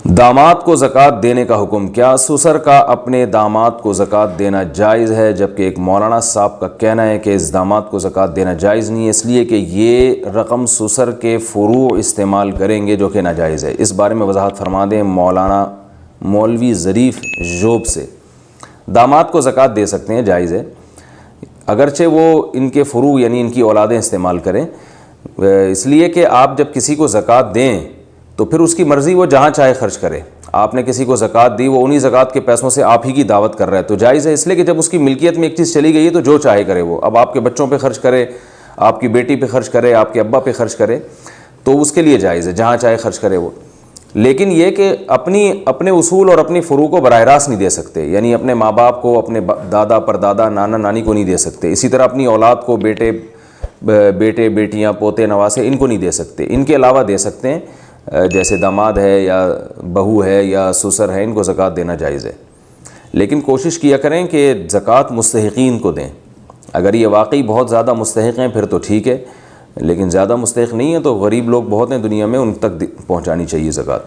داماد کو زکوٰۃ دینے کا حکم، کیا سسر کا اپنے داماد کو زکوٰۃ دینا جائز ہے؟ جبکہ ایک مولانا صاحب کا کہنا ہے کہ اس داماد کو زکوٰۃ دینا جائز نہیں ہے، اس لیے کہ یہ رقم سسر کے فروع استعمال کریں گے جو کہ ناجائز ہے۔ اس بارے میں وضاحت فرما دیں مولانا مولوی ظریف جوب سے۔ داماد کو زکوٰۃ دے سکتے ہیں، جائز ہے، اگرچہ وہ ان کے فروع یعنی ان کی اولادیں استعمال کریں، اس لیے کہ آپ جب کسی کو زکوٰۃ دیں تو پھر اس کی مرضی، وہ جہاں چاہے خرچ کرے۔ آپ نے کسی کو زکوٰۃ دی، وہ انہی زکوٰۃ کے پیسوں سے آپ ہی کی دعوت کر رہا ہے تو جائز ہے، اس لیے کہ جب اس کی ملکیت میں ایک چیز چلی گئی ہے تو جو چاہے کرے وہ۔ اب آپ کے بچوں پہ خرچ کرے، آپ کی بیٹی پہ خرچ کرے، آپ کے ابا پہ خرچ کرے تو اس کے لیے جائز ہے، جہاں چاہے خرچ کرے وہ۔ لیکن یہ کہ اپنے اصول اور اپنی فروع کو براہ راست نہیں دے سکتے، یعنی اپنے ماں باپ کو، اپنے دادا پردادا نانا نانی کو نہیں دے سکتے، اسی طرح اپنی اولاد کو، بیٹے بیٹیاں پوتے نواسے، ان کو نہیں دے سکتے۔ ان کے علاوہ دے سکتے ہیں، جیسے داماد ہے یا بہو ہے یا سسر ہے، ان کو زکوٰۃ دینا جائز ہے۔ لیکن کوشش کیا کریں کہ زکوٰۃ مستحقین کو دیں۔ اگر یہ واقعی بہت زیادہ مستحق ہیں پھر تو ٹھیک ہے، لیکن زیادہ مستحق نہیں ہیں تو غریب لوگ بہت ہیں دنیا میں، ان تک پہنچانی چاہیے زکوٰۃ۔